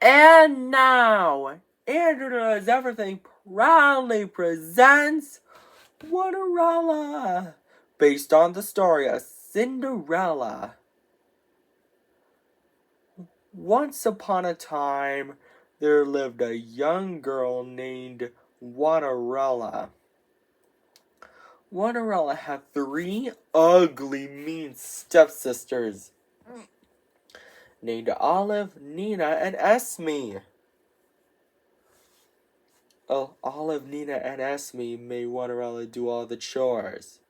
And now, Andrew Everything proudly presents Onerella, based on the story of Cinderella. Once upon a time, there lived a young girl named Onerella. Onerella had 3 ugly, mean stepsisters named Olive, Nina, and Esme. Olive, Nina, and Esme made Onerella do all the chores.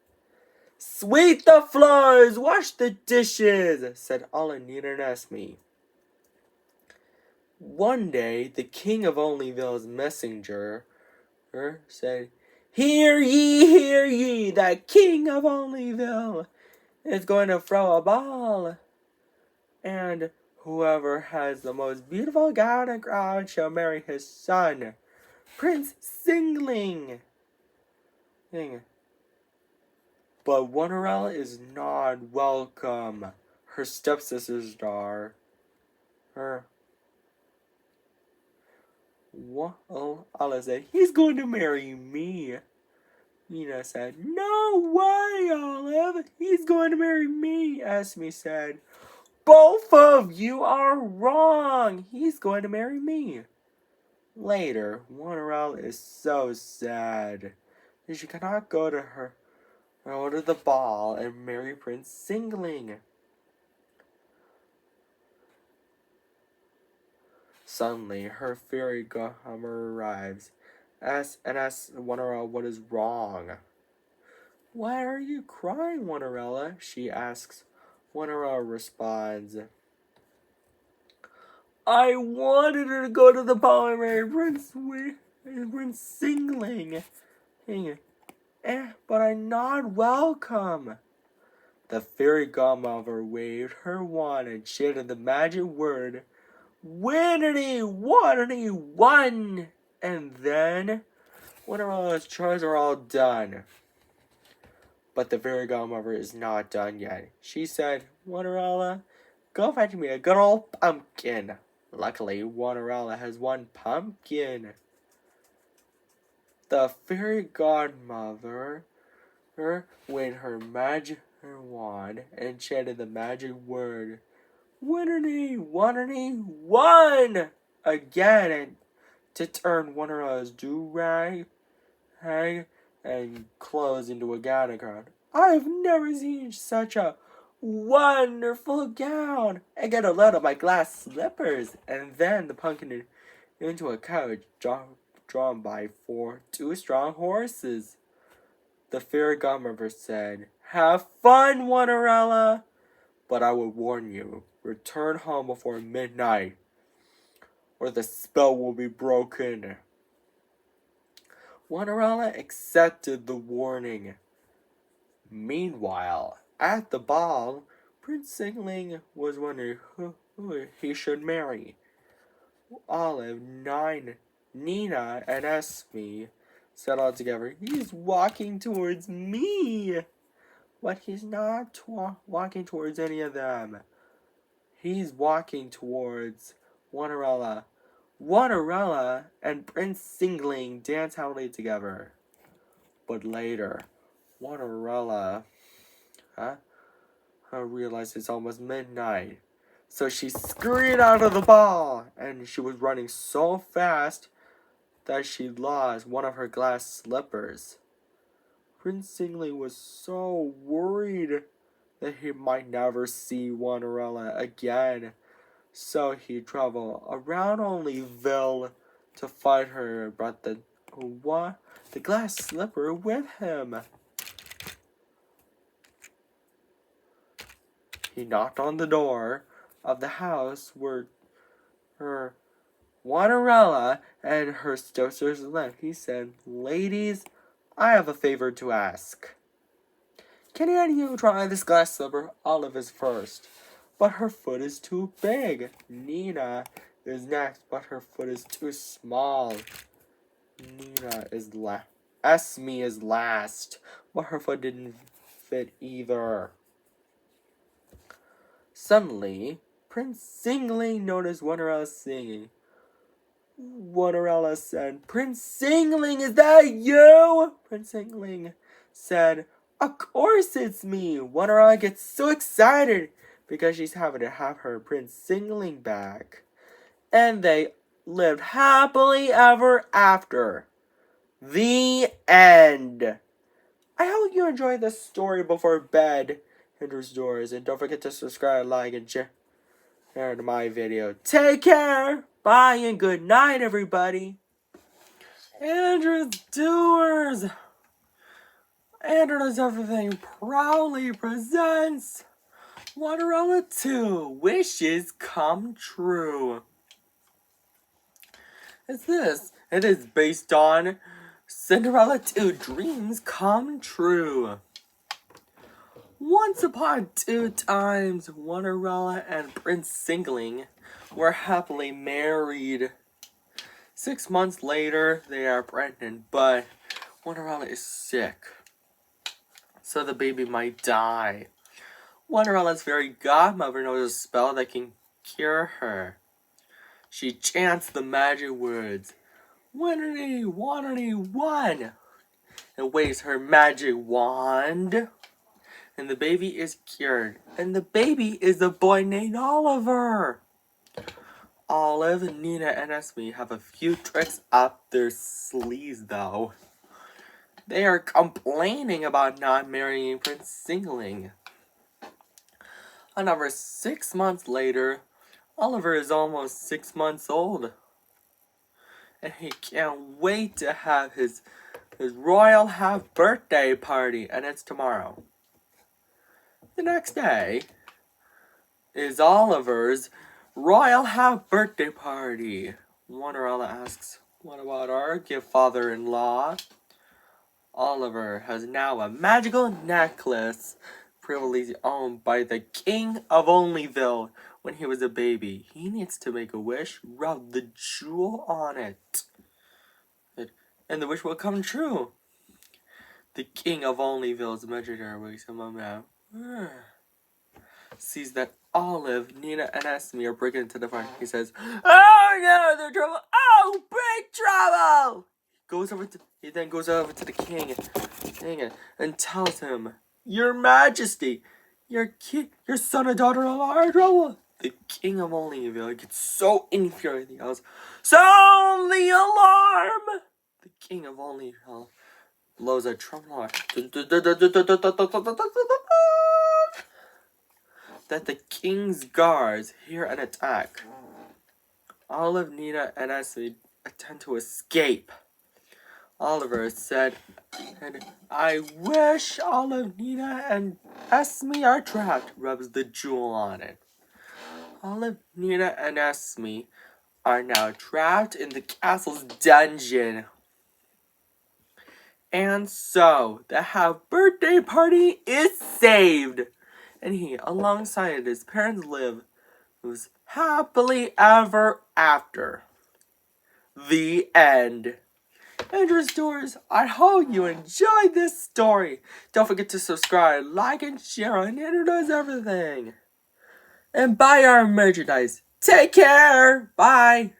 Sweep the floors, wash the dishes, said Olive, Nina, and Esme. One day, the king of Onlyville's messenger said, hear ye, the king of Onlyville is going to throw a ball. And whoever has the most beautiful gown and crown shall marry his son, Prince Singling. But Onerella is not welcome. Her stepsisters are. Olive said, he's going to marry me. Nina said, no way, Olive. He's going to marry me. Esme said, both of you are wrong. He's going to marry me. Later, Onerella is so sad that she cannot go to the ball and marry Prince Singling. Suddenly, her fairy godmother arrives and asks Onerella what is wrong. Why are you crying, Onerella? She asks. Onerella responds, I wanted her to go to the ball and marry Prince Singling. But I'm not welcome. The fairy godmother waved her wand and chanted the magic word, Winnity, Wannity, One! And then, Onerella's chores are all done. But the fairy godmother is not done yet. She said, Onerella, go fetch me a good old pumpkin. Luckily, Onerella has one pumpkin. The fairy godmother waved her magic wand and chanted the magic word, Winnity, Wannity, One! Again, and to turn Onerella's do-rag and clothes into a gown. I've never seen such a wonderful gown. I get a load of my glass slippers, and then the pumpkin into a coach drawn by 2 strong horses. The fairy godmother said, have fun, Onerella, but I will warn you, return home before midnight, or the spell will be broken. Onerella accepted the warning. Meanwhile, at the ball, Prince Singling was wondering who he should marry. Olive, Nina, and Esme said all together, he's walking towards me. But he's not walking towards any of them. He's walking towards Onerella. Onerella and Prince Singling dance happily together. But later, Onerella realized it's almost midnight. So she scurried out of the ball, and she was running so fast that she lost one of her glass slippers. Prince Singling was so worried that he might never see Onerella again. So he traveled around Onlyville to find her and brought the glass slipper with him. He knocked on the door of the house where her Onerella and her stepsisters lived. He said, ladies, I have a favor to ask. Can any of you try this glass slipper? Olive is first, but her foot is too big. Nina is next, but her foot is too small. Esme is last, but her foot didn't fit either. Suddenly, Prince Singling noticed Onerella singing. Onerella said, Prince Singling, is that you? Prince Singling said, of course it's me. Onerella gets so excited because she's having to have her Prince Singling back. And they lived happily ever after. The end. I hope you enjoyed this story before bed, Hinder's Doors, and don't forget to subscribe, like, and share to my video. Take care, bye, and good night, everybody. Andrew's Doers. Andrew Does Everything proudly presents Onerella 2, Wishes Come True. It is based on Cinderella 2, Dreams Come True. Once upon two times, Onerella and Prince Singling were happily married. 6 months later, they are pregnant, but Onerella is sick, so the baby might die. Onerella's fairy godmother knows a spell that can cure her. She chants the magic words, Winnerly, Wannerly, One, and waves her magic wand, and the baby is cured. And the baby is a boy named Oliver. Olive, Nina, and Esme have a few tricks up their sleeves, though. They are complaining about not marrying Prince Singling. Another 6 months later, Oliver is almost 6 months old. And he can't wait to have his royal birthday party, and it's tomorrow. The next day is Oliver's royal birthday party. Onerella asks, what about our gift, father-in-law? Oliver has now a magical necklace previously owned by the King of Onlyville when he was a baby. He needs to make a wish, rub the jewel on it, and the wish will come true. The King of Onlyville's messenger wakes him up now. Sees that Olive, Nina, and Esme are breaking into the farm. He says, oh no, they're trouble! Oh, big trouble! He then goes over to the king and tells him, Your Majesty, your son and daughter-in-law are in trouble. The King of Onlyville gets so infuriated he yells, sound the alarm! The King of Onlyville blows a trumpet that the king's guards hear an attack. Olive, Nina, and Esme attempt to escape. Oliver said, and I wish Olive, Nina, and Esme are trapped, rubs the jewel on it. Olive, Nina, and Esme are now trapped in the castle's dungeon. And so, the birthday party is saved. And he, alongside his parents, lives happily ever after. The end. Andrew's Doors, I hope you enjoyed this story. Don't forget to subscribe, like, and share on Andrew Does Everything. And buy our merchandise. Take care. Bye.